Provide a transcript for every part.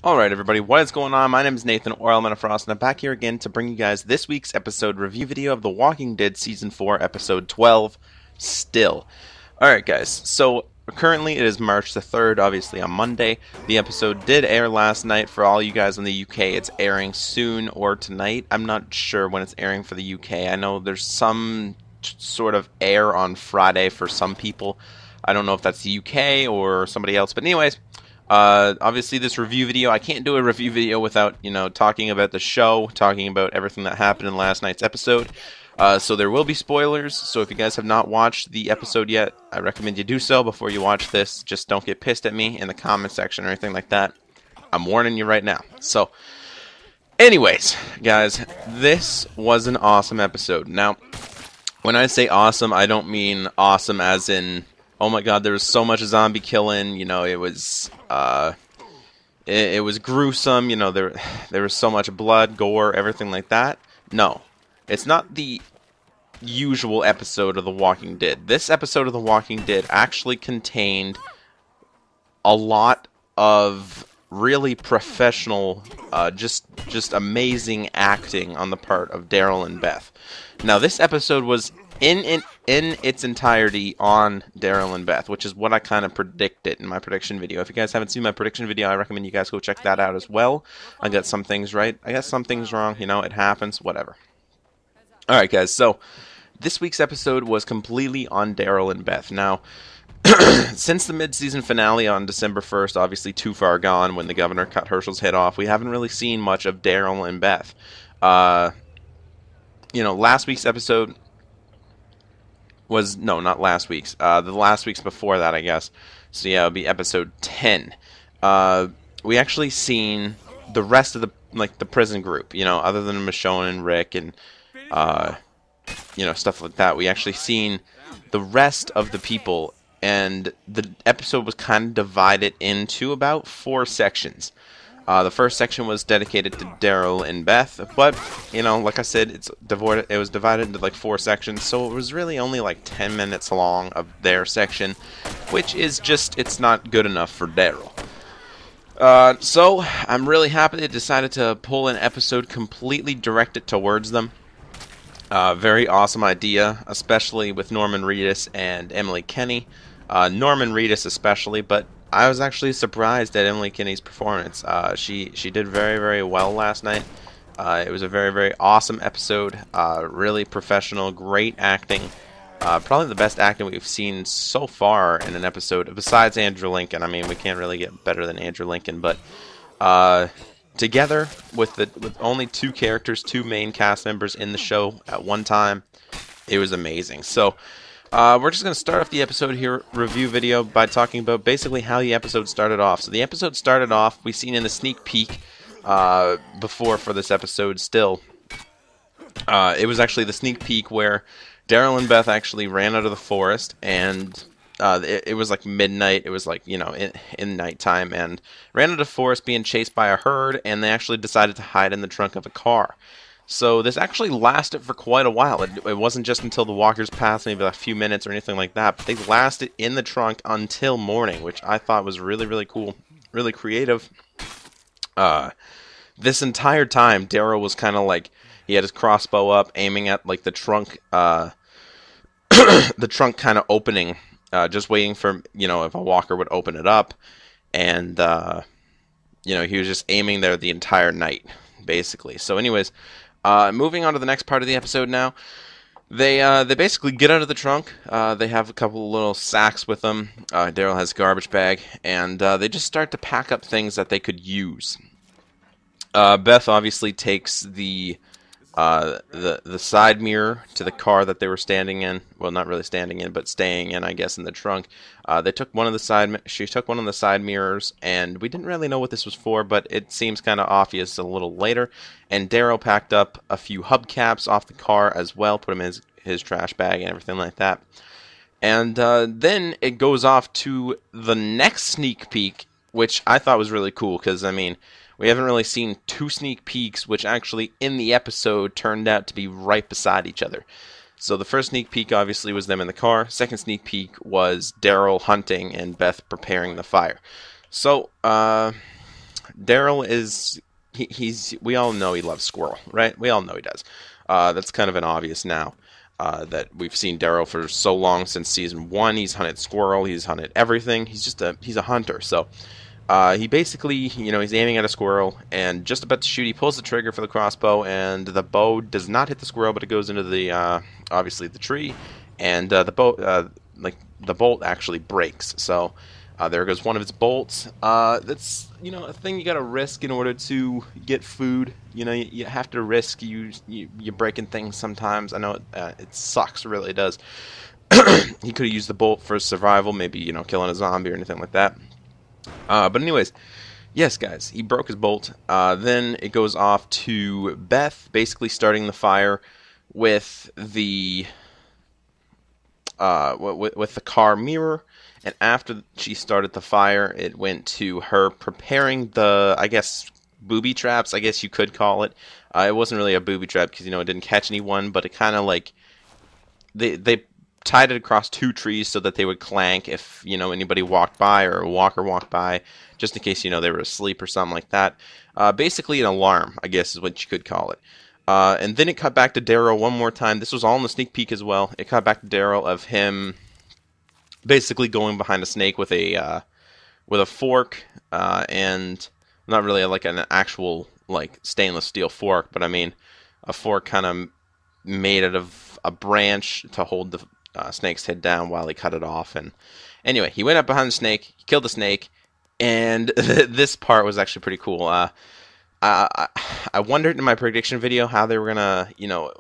Alright everybody, what is going on? My name is Nathan, or ELEMENTofFROST, and I'm back here again to bring you guys this week's episode review video of The Walking Dead Season 4, Episode 12, Still. Alright guys, so currently it is March the 3rd, obviously on Monday. The episode did air last night. For all you guys in the UK, it's airing soon or tonight. I'm not sure when it's airing for the UK. I know there's some sort of air on Friday for some people. I don't know if that's the UK or somebody else, but anyways, obviously this review video, I can't do a review video without, talking about the show, talking about everything that happened in last night's episode. So there will be spoilers, so if you guys have not watched the episode yet, I recommend you do so before you watch this. Just don't get pissed at me in the comment section or anything like that. I'm warning you right now. So, anyways, guys, this was an awesome episode. Now, when I say awesome, I don't mean awesome as in, oh my god, there was so much zombie killing, it was, it was gruesome, there was so much blood, gore, everything like that. No, it's not the usual episode of The Walking Dead. This episode of The Walking Dead actually contained a lot of really professional, just amazing acting on the part of Daryl and Beth. Now, this episode was in its entirety on Daryl and Beth, which is what I kind of predicted in my prediction video. If you guys haven't seen my prediction video, I recommend you guys go check that out as well. I got some things right, I got some things wrong, it happens, whatever. Alright guys, so this week's episode was completely on Daryl and Beth. Now, since the mid-season finale on December 1st, obviously too far gone when the governor cut Herschel's head off, we haven't really seen much of Daryl and Beth. Last week's episode was, no, not last week's, the last week's before that, I guess. So yeah, it would be episode 10. We actually seen the rest of the prison group, other than Michonne and Rick and, stuff like that. We actually seen the rest of the people, and the episode was kind of divided into about 4 sections. The first section was dedicated to Daryl and Beth, but, like I said, it was divided into like 4 sections, so it was really only like 10 minutes long of their section, which is just, it's not good enough for Daryl. So, I'm really happy they decided to pull an episode completely directed towards them. Very awesome idea, especially with Norman Reedus and Emily Kenny. Norman Reedus especially, but I was actually surprised at Emily Kinney's performance. She did very, very well last night. It was a very, very awesome episode. Really professional, great acting. Probably the best acting we've seen so far in an episode, besides Andrew Lincoln. I mean, we can't really get better than Andrew Lincoln, but together with only 2 characters, 2 main cast members in the show at one time, it was amazing. So, we're just going to start off the episode here, review video, by talking about basically how the episode started off. So the episode started off, we've seen in the sneak peek before for this episode still. It was actually the sneak peek where Daryl and Beth actually ran out of the forest, and it was like midnight, it was like, in nighttime, and ran out of the forest being chased by a herd, and they actually decided to hide in the trunk of a car. So this actually lasted for quite a while. It wasn't just until the walkers passed, maybe a few minutes or anything like that, but they lasted in the trunk until morning, which I thought was really, really cool, really creative. This entire time, Daryl was kind of like, he had his crossbow up, aiming at like the trunk, the trunk kind of opening, just waiting for, if a walker would open it up, and, he was just aiming there the entire night, basically. So anyways, moving on to the next part of the episode now, they basically get out of the trunk. They have a couple of little sacks with them. Daryl has a garbage bag, and they just start to pack up things that they could use. Beth obviously takes the side mirror to the car that they were standing in. Well, not really standing in, but staying in, I guess, in the trunk. She took one of the side mirrors, and we didn't really know what this was for, but it seems kind of obvious a little later. And Daryl packed up a few hubcaps off the car as well, put them in his trash bag and everything like that. And then it goes off to the next sneak peek, which I thought was really cool, because, I mean, we haven't really seen 2 sneak peeks, which actually in the episode turned out to be right beside each other. So the first sneak peek obviously was them in the car. Second sneak peek was Daryl hunting and Beth preparing the fire. So, Daryl is he's we all know he loves squirrel, right? We all know he does. That's kind of an obvious now. That we've seen Daryl for so long since season 1. He's hunted squirrel. He's hunted everything. He's a hunter. So he basically, he's aiming at a squirrel and just about to shoot. He pulls the trigger for the crossbow, and the bow does not hit the squirrel, but it goes into the obviously the tree, and the bolt actually breaks. So there goes one of its bolts. That's a thing you gotta risk in order to get food. You have to risk you breaking things sometimes. I know it sucks, it really does. He could have used the bolt for survival, maybe killing a zombie or anything like that. But anyways, yes, guys, he broke his bolt. Then it goes off to Beth, basically starting the fire with the with the car mirror. And after she started the fire, it went to her preparing the, I guess, booby traps, I guess you could call it. It wasn't really a booby trap because, it didn't catch anyone, but it kind of like, they tied it across 2 trees so that they would clank if, anybody walked by or a walker walked by, just in case, they were asleep or something like that. Basically an alarm, I guess is what you could call it. And then it cut back to Daryl one more time. This was all in the sneak peek as well. It cut back to Daryl of him basically going behind a snake with a fork, and not really like an actual like stainless steel fork, but I mean a fork kind of made out of a branch to hold the snake's head down while he cut it off. And anyway, he went up behind the snake, he killed the snake, and this part was actually pretty cool. I wondered in my prediction video how they were gonna,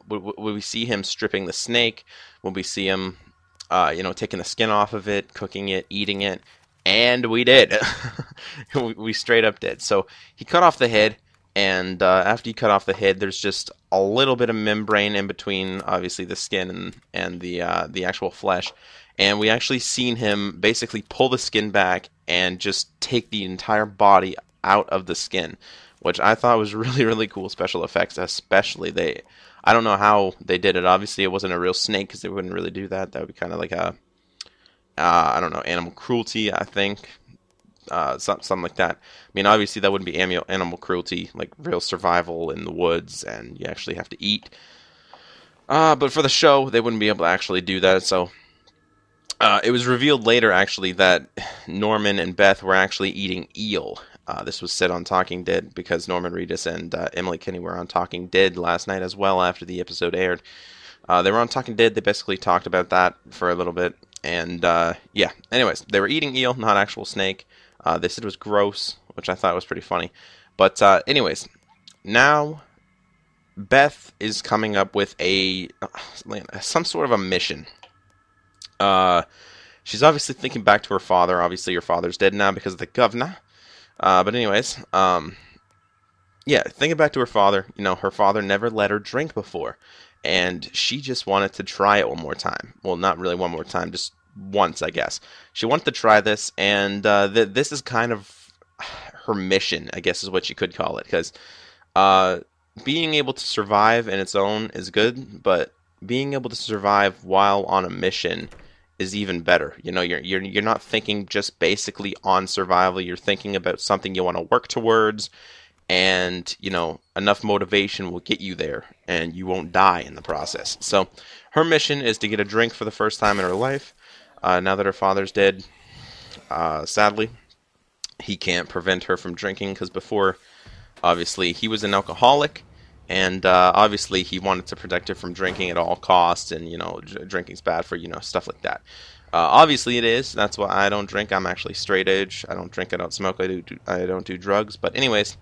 would we see him stripping the snake? Would we see him taking the skin off of it, cooking it, eating it? And we did. we straight up did. So he cut off the head, and after he cut off the head, there's just a little bit of membrane in between, obviously, the skin and the actual flesh. And we actually seen him basically pull the skin back and just take the entire body out of the skin, which I thought was really, really cool special effects, especially I don't know how they did it. Obviously, it wasn't a real snake because they wouldn't really do that. That would be kind of like I don't know, animal cruelty, I think. Something like that. I mean, obviously, that wouldn't be animal cruelty, like real survival in the woods, and you actually have to eat. But for the show, they wouldn't be able to actually do that, so it was revealed later, actually, that Norman and Beth were actually eating eel. This was said on Talking Dead because Norman Reedus and Emily Kinney were on Talking Dead last night as well after the episode aired. They were on Talking Dead. They basically talked about that for a little bit. And, yeah. Anyways, they were eating eel, not actual snake. They said it was gross, which I thought was pretty funny. But, anyways, now Beth is coming up with some sort of a mission. She's obviously thinking back to her father. Obviously, her father's dead now because of the governor. But anyways, yeah, thinking back to her father, her father never let her drink before. And she just wanted to try it one more time. Well, not really one more time, just once, I guess. She wanted to try this, and this is kind of her mission, I guess is what you could call it. Because being able to survive in its own is good, but being able to survive while on a mission is even better. You're not thinking just basically on survival. You're thinking about something you want to work towards, and enough motivation will get you there, and you won't die in the process. So her mission is to get a drink for the first time in her life. Now that her father's dead, sadly, he can't prevent her from drinking, because before, obviously, he was an alcoholic. And obviously, he wanted to protect her from drinking at all costs, and drinking's bad for stuff like that. Obviously, it is. That's why I don't drink. I'm actually straight edge. I don't drink. I don't smoke. I don't do drugs. But anyways,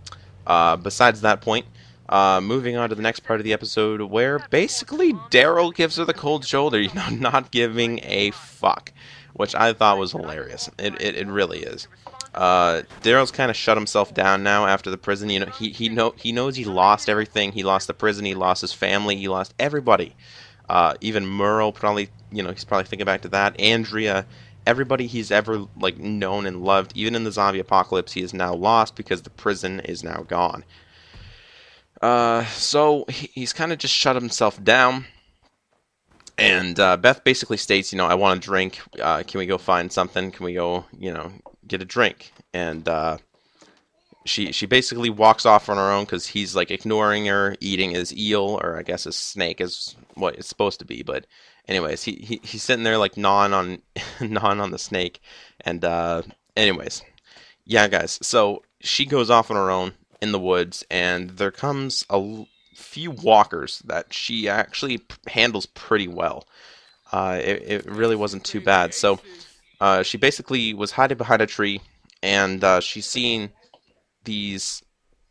besides that point, moving on to the next part of the episode, where basically Daryl gives her the cold shoulder, not giving a fuck, which I thought was hilarious. It really is. Daryl's kind of shut himself down now after the prison. He knows he lost everything. He lost the prison. He lost his family. He lost everybody. Even Merle probably, he's probably thinking back to that. Andrea, everybody he's ever known and loved, even in the zombie apocalypse, he is now lost because the prison is now gone. So he's kind of just shut himself down. And Beth basically states, I want a drink. Can we go find something? Can we go, get a drink? And she basically walks off on her own because he's like ignoring her, eating his eel, or I guess his snake is what it's supposed to be. But anyways, he's sitting there like gnawing on gnawing on the snake, and anyways, yeah, guys. So she goes off on her own in the woods, and there comes a few walkers that she actually handles pretty well. It really wasn't too bad. So she basically was hiding behind a tree, and she's seen these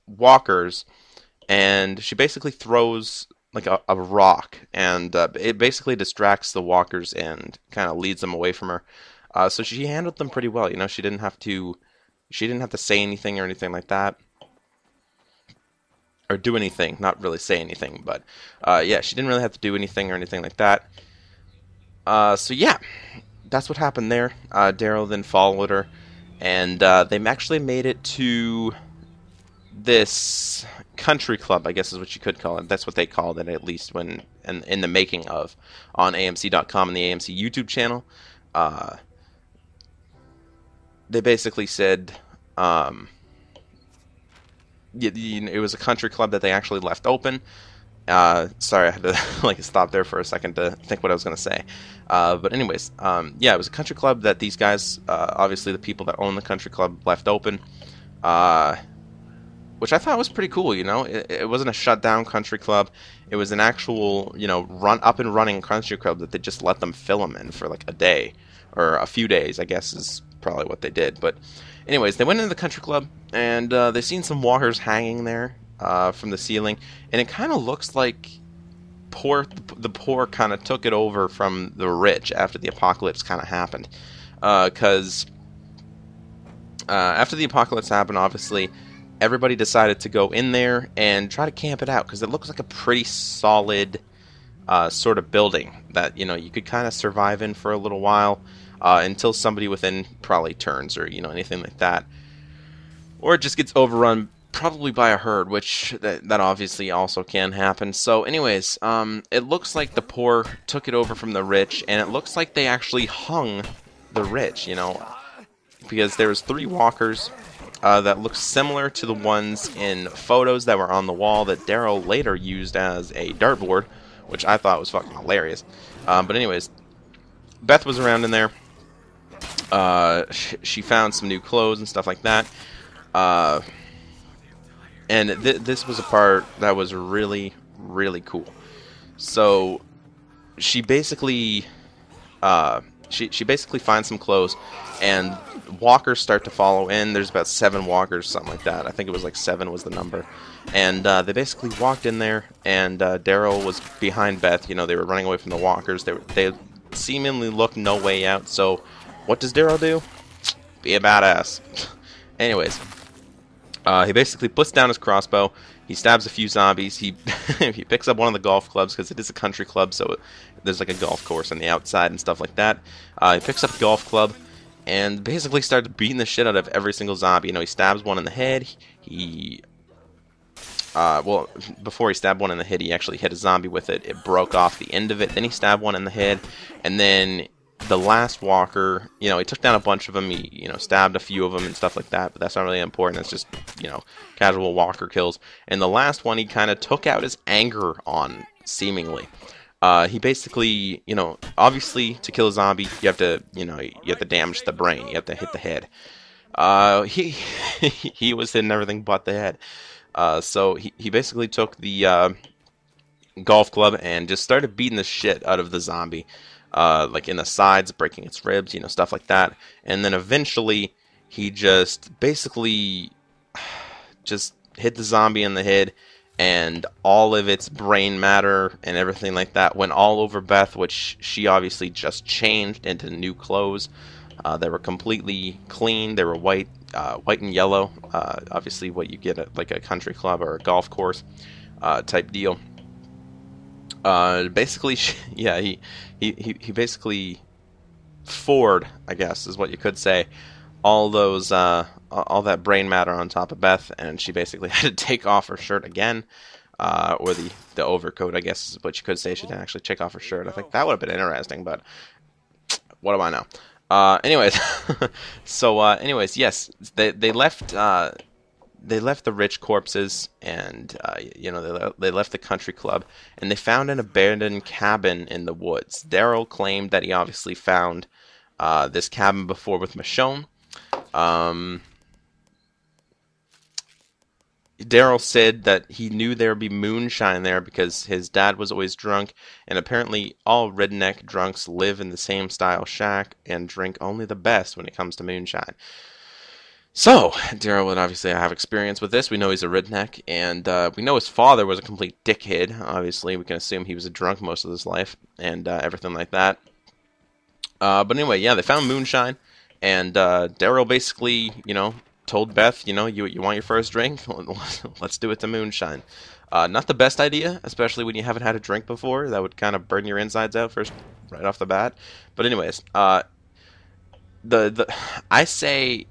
walkers, and she basically throws like a rock, and it basically distracts the walkers and kind of leads them away from her. So she handled them pretty well. You know, she didn't have to say anything or anything like that, or do anything. Not really say anything, but yeah, she didn't really have to do anything or anything like that. So yeah, that's what happened there. Daryl then followed her, and they actually made it to this country club, I guess is what you could call it. That's what they called it, at least when in the making of, on AMC.com and the AMC YouTube channel. They basically said it was a country club that they actually left open. Sorry, I had to like stop there for a second to think what I was going to say. But anyways, yeah, it was a country club that these guys, obviously the people that own the country club, left open. Which I thought was pretty cool, you know. It wasn't a shut down country club. It was an actual, you know, up and running country club that they just let them film in for like a day or a few days, I guess is probably what they did. But anyways, they went into the country club, and they seen some walkers hanging there from the ceiling, and it kind of looks like the poor kind of took it over from the rich after the apocalypse kind of happened. Because after the apocalypse happened, obviously everybody decided to go in there and try to camp it out, because it looks like a pretty solid sort of building that, you know, you could kind of survive in for a little while until somebody within probably turns, or, you know, anything like that, or it just gets overrun probably by a herd, which that obviously also can happen. So anyways, it looks like the poor took it over from the rich, and it looks like they actually hung the rich, you know, because there was 3 walkers that looked similar to the ones in photos that were on the wall that Daryl later used as a dartboard, which I thought was fucking hilarious. But anyways, Beth was around in there. She found some new clothes and stuff like that. And this was a part that was really, really cool. So she basically she basically finds some clothes, and walkers start to follow in. There's about 7 walkers, something like that. I think it was like 7 was the number. And they basically walked in there, and Daryl was behind Beth. You know, they were running away from the walkers. They seemingly looked no way out. So what does Daryl do? Be a badass. Anyways, he basically puts down his crossbow. He stabs a few zombies. He he picks up one of the golf clubs, because it is a country club, so there's like a golf course on the outside and stuff like that. He picks up a golf club and basically starts beating the shit out of every single zombie. You know, he stabs one in the head. Well, before he stabbed one in the head, he actually hit a zombie with it. It broke off the end of it. Then he stabbed one in the head, and then the last walker, you know, he took down a bunch of them. He, you know, stabbed a few of them and stuff like that, but that's not really important. It's just, you know, casual walker kills. And the last one, he kind of took out his anger on, seemingly. He basically, you know, obviously to kill a zombie, you have to, you know, you have to damage the brain. You have to hit the head. He was hitting everything but the head. So he basically took the golf club and just started beating the shit out of the zombie. Like in the sides, breaking its ribs, you know, stuff like that. And then eventually, he just basically just hit the zombie in the head, and all of its brain matter and everything like that went all over Beth, which she obviously just changed into new clothes. They were completely clean. They were white and yellow. Obviously, what you get at like a country club or a golf course type deal. Basically, yeah, he basically forward, I guess, is what you could say, all those all that brain matter on top of Beth, and she basically had to take off her shirt again, or the overcoat, I guess, is what you could say. She didn't actually take off her shirt. I think that would have been interesting, but what do I know? Anyways, so anyways, yes, they left they left the rich corpses, and you know, they left the country club, and they found an abandoned cabin in the woods. Daryl claimed that he obviously found this cabin before with Michonne. Daryl said that he knew there would be moonshine there because his dad was always drunk, and apparently all redneck drunks live in the same style shack and drink only the best when it comes to moonshine. So, Daryl would obviously have experience with this. We know he's a redneck, and we know his father was a complete dickhead. Obviously, we can assume he was a drunk most of his life, and everything like that. But anyway, yeah, they found moonshine, and Daryl basically, you know, told Beth, you know, you want your first drink? Let's do it to moonshine. Not the best idea, especially when you haven't had a drink before. That would kind of burn your insides out first, right off the bat. But anyways, I say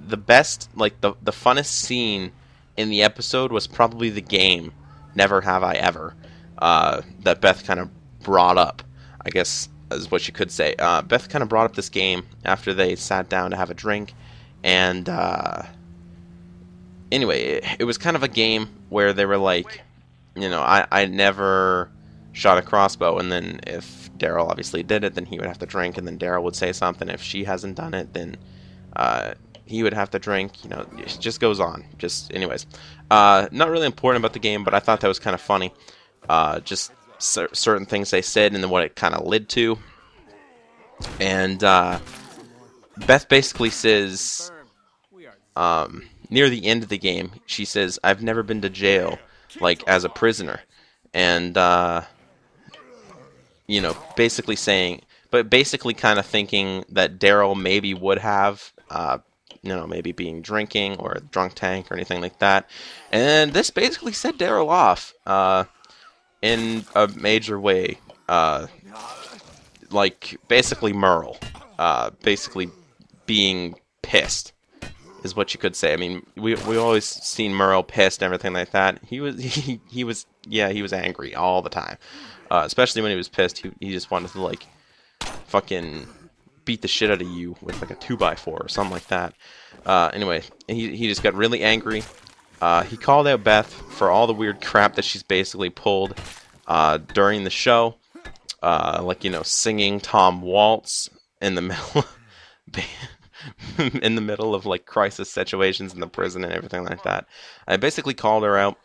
the best, like the funnest scene in the episode was probably the game Never Have I Ever that Beth kind of brought up, I guess is what you could say. Beth kind of brought up this game after they sat down to have a drink. And anyway, it was kind of a game where they were like, you know, I never shot a crossbow, and then if Daryl obviously did it, then he would have to drink, and then Daryl would say something. If she hasn't done it, then he would have to drink. You know, it just goes on. Just anyways, not really important about the game, but I thought that was kind of funny. Just certain things they said, and then what it kind of led to. And Beth basically says, near the end of the game, she says, "I've never been to jail, like, as a prisoner." And, you know, basically saying, but basically kind of thinking that Daryl maybe would have, you know, maybe being drinking or a drunk tank or anything like that. And this basically set Daryl off, in a major way. Like, basically Merle. Basically being pissed is what you could say. I mean, we always seen Merle pissed and everything like that. He was angry all the time, especially when he was pissed. He just wanted to, like, fucking beat the shit out of you with like a 2x4 or something like that. Anyway, he just got really angry. He called out Beth for all the weird crap that she's basically pulled during the show, like, you know, singing Tom Waltz in the middle in the middle of, like, crisis situations in the prison and everything like that. I basically called her out.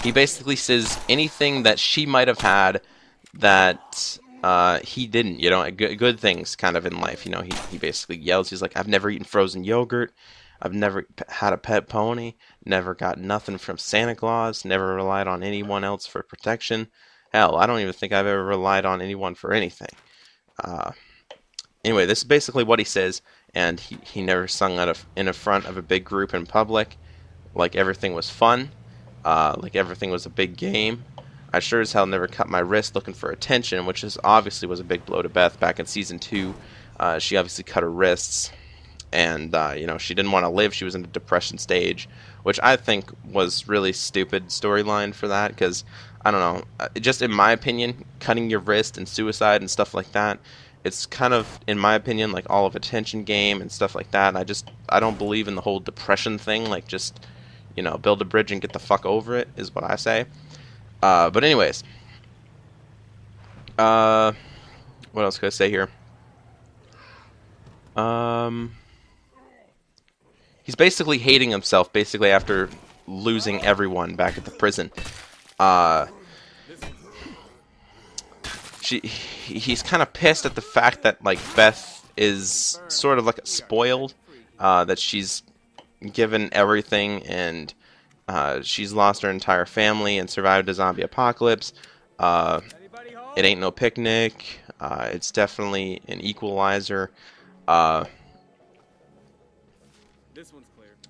He basically says anything that she might have had that he didn't, you know, good things kind of in life. You know, he basically yells, he's like, "I've never eaten frozen yogurt. I've never had a pet pony. Never got nothing from Santa Claus. Never relied on anyone else for protection. Hell, I don't even think I've ever relied on anyone for anything." Anyway, this is basically what he says, and he never sung in front of a big group in public, like everything was fun, like everything was a big game. I sure as hell never cut my wrist looking for attention, which obviously was a big blow to Beth back in Season 2. She obviously cut her wrists, and you know, she didn't want to live. She was in a depression stage, which I think was really stupid storyline for that, because, I don't know, just in my opinion, cutting your wrist and suicide and stuff like that, it's kind of, in my opinion, like all of attention game and stuff like that. I don't believe in the whole depression thing. Like, just, you know, build a bridge and get the fuck over it is what I say. But anyways, what else could I say here? He's basically hating himself, basically after losing everyone back at the prison. He's kind of pissed at the fact that, like, Beth is sort of like spoiled, that she's given everything, and she's lost her entire family and survived a zombie apocalypse. It ain't no picnic. It's definitely an equalizer.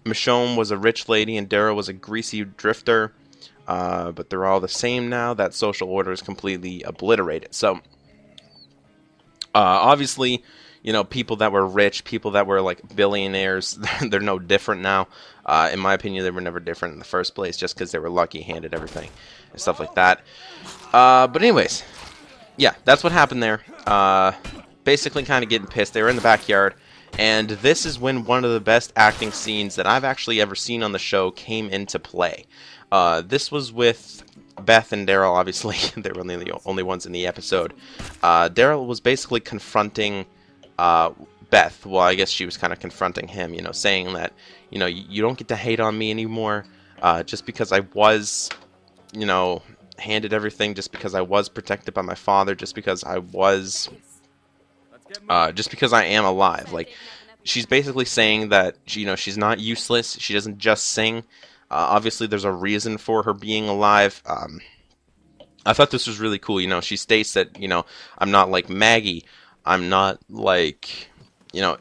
Michonne was a rich lady and Daryl was a greasy drifter. But they're all the same now. That social order is completely obliterated. So, obviously, you know, people that were rich, people that were, like, billionaires, they're no different now. In my opinion, they were never different in the first place, just because they were lucky, handed everything, and stuff like that. But anyways, yeah, that's what happened there. Basically kind of getting pissed. They were in the backyard, And this is when one of the best acting scenes that I've actually ever seen on the show came into play. This was with Beth and Daryl, obviously. They were the only ones in the episode. Daryl was basically confronting Beth. Well, I guess she was kind of confronting him, you know, saying that, you know, you don't get to hate on me anymore just because I was, you know, handed everything, just because I was protected by my father, just because I was, just because I am alive. Like, she's basically saying that, you know, she's not useless. She doesn't just sing. Obviously, there's a reason for her being alive. I thought this was really cool. You know, she states that, you know, I'm not like Maggie. I'm not like, you know,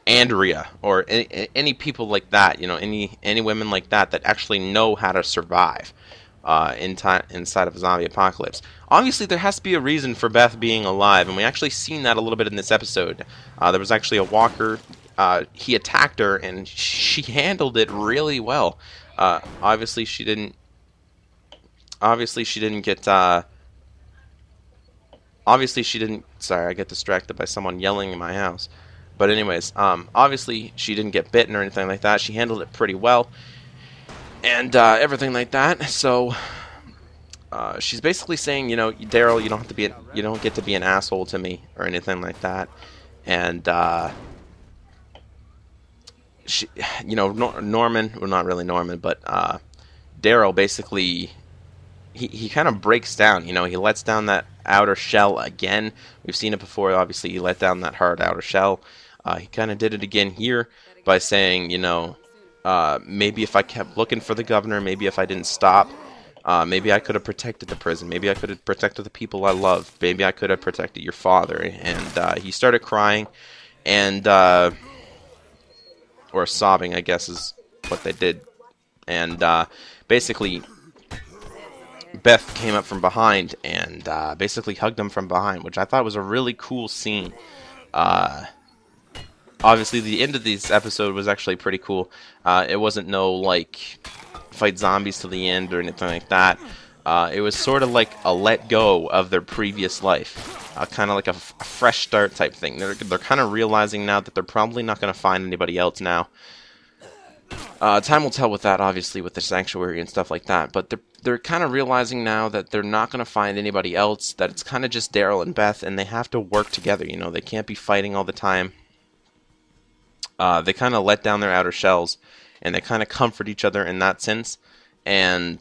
Andrea or any people like that. You know, any women like that that actually know how to survive inside of a zombie apocalypse. Obviously, there has to be a reason for Beth being alive, and we actually seen that a little bit in this episode. There was actually a walker. He attacked her, and she handled it really well. Obviously, she didn't get. Obviously, she didn't. Sorry, I get distracted by someone yelling in my house. But anyways, obviously, she didn't get bitten or anything like that. She handled it pretty well, and everything like that. So she's basically saying, you know, Daryl, you don't get to be an asshole to me or anything like that. And she, you know, Norman, well, not really Norman, but Daryl basically, he kind of breaks down. You know, he lets down that outer shell again. We've seen it before. Obviously, he let down that hard outer shell. He kind of did it again here by saying, you know, maybe if I kept looking for the governor, maybe if I didn't stop, maybe I could have protected the prison. Maybe I could have protected the people I love. Maybe I could have protected your father. And he started crying, and or sobbing, I guess, is what they did. And basically, Beth came up from behind and basically hugged him from behind, which I thought was a really cool scene. Obviously, the end of this episode was actually pretty cool. It wasn't no, like, fight zombies to the end or anything like that. It was sort of like a let go of their previous life. Kind of like a fresh start type thing. They're kind of realizing now that they're probably not going to find anybody else now. Time will tell with that, obviously, with the sanctuary and stuff like that. But they're kind of realizing now that they're not going to find anybody else. That it's kind of just Daryl and Beth, and they have to work together. You know, they can't be fighting all the time. They kind of let down their outer shells, and they kind of comfort each other in that sense. And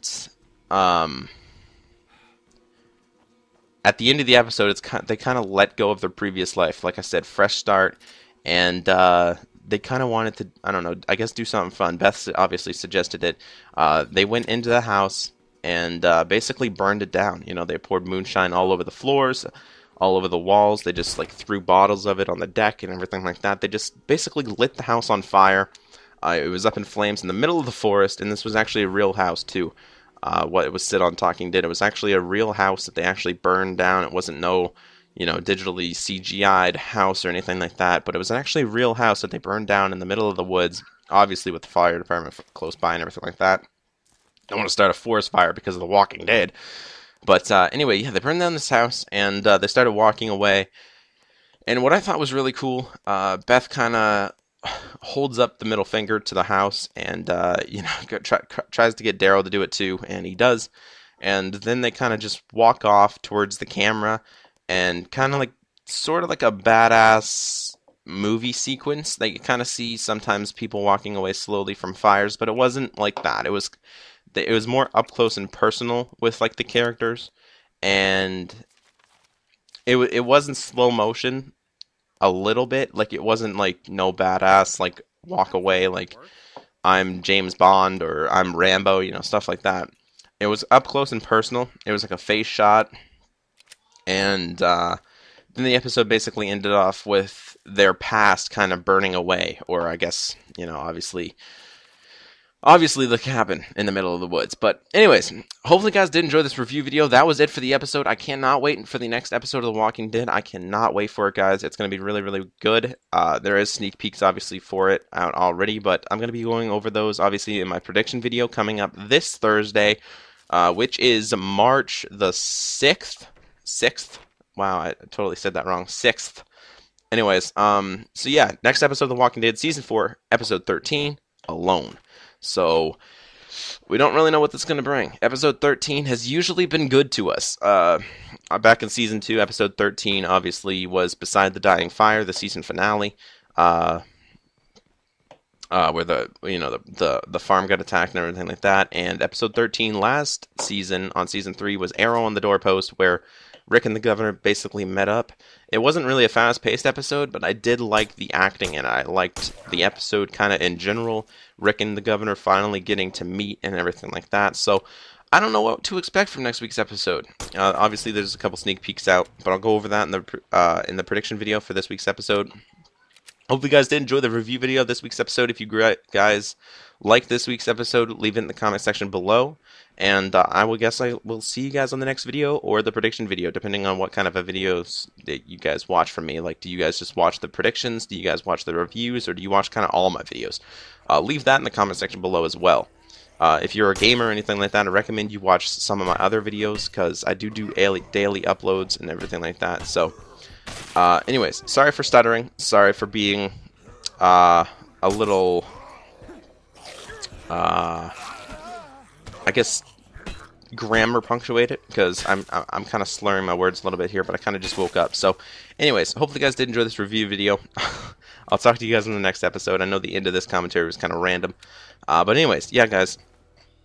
at the end of the episode, they kind of let go of their previous life. Like I said, fresh start, and they kind of wanted to, I don't know, I guess do something fun. Beth obviously suggested it. They went into the house and basically burned it down. You know, they poured moonshine all over the floors, all over the walls. They just like threw bottles of it on the deck and everything like that. They just basically lit the house on fire. It was up in flames in the middle of the forest, and this was actually a real house too. What it was Sid on Talking Dead. It was actually a real house that they actually burned down. It wasn't no, you know, digitally CGI'd house or anything like that, but it was actually a real house that they burned down in the middle of the woods, obviously with the fire department close by and everything like that. Don't want to start a forest fire because of The Walking Dead. But anyway, yeah, they burned down this house, and they started walking away. And what I thought was really cool, Beth kind of holds up the middle finger to the house, and you know, tries to get Daryl to do it too, and he does. And then they kind of just walk off towards the camera, and kind of like, sort of like a badass movie sequence that you kind of see sometimes people walking away slowly from fires, but it wasn't like that. It was more up close and personal with like the characters, and it wasn't slow motion. A little bit, like it wasn't like no badass like walk away like I'm James Bond or I'm Rambo, you know, stuff like that. It was up close and personal. It was like a face shot, and then the episode basically ended off with their past kind of burning away, or I guess, you know, obviously the cabin in the middle of the woods. But anyways, hopefully you guys did enjoy this review video. That was it for the episode. I cannot wait for the next episode of The Walking Dead. I cannot wait for it, guys. It's going to be really, really good. There is sneak peeks, obviously, for it out already, but I'm going to be going over those, obviously, in my prediction video coming up this Thursday, which is March the 6th. 6th? Wow, I totally said that wrong. 6th. anyways, so yeah, next episode of The Walking Dead, season 4, episode 13, Alone. So we don't really know what this is going to bring. Episode 13 has usually been good to us. Back in season 2, episode 13 obviously was Beside the Dying Fire, the season finale, where the farm got attacked and everything like that. And episode 13 last season, on season 3, was Arrow on the Doorpost, where Rick and the Governor basically met up. It wasn't really a fast-paced episode, but I did like the acting, and I liked the episode kind of in general. Rick and the Governor finally getting to meet and everything like that. So I don't know what to expect from next week's episode. Obviously, there's a couple sneak peeks out, but I'll go over that in the prediction video for this week's episode. Hope you guys did enjoy the review video of this week's episode. If you guys like this week's episode, leave it in the comment section below. And I will see you guys on the next video or the prediction video, depending on what kind of videos that you guys watch from me. Like, do you guys just watch the predictions? Do you guys watch the reviews? Or do you watch kind of all my videos? Leave that in the comment section below as well. If you're a gamer or anything like that, I recommend you watch some of my other videos, because I do daily uploads and everything like that. So, anyways, sorry for stuttering. Sorry for being a little, I guess, grammar punctuated, because I'm kind of slurring my words a little bit here, but I kind of just woke up. So, anyways, hopefully you guys did enjoy this review video. I'll talk to you guys in the next episode. I know the end of this commentary was kind of random, but anyways, yeah, guys.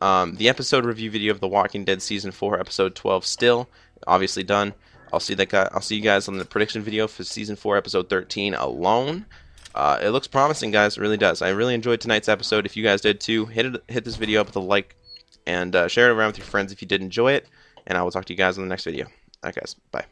The episode review video of The Walking Dead season 4, episode 12, still obviously done. I'll see you guys on the prediction video for season 4, episode 13, Alone. It looks promising, guys. It really does. I really enjoyed tonight's episode. If you guys did too, hit this video up with a like, and share it around with your friends if you did enjoy it. And I will talk to you guys in the next video. Alright, guys. Bye.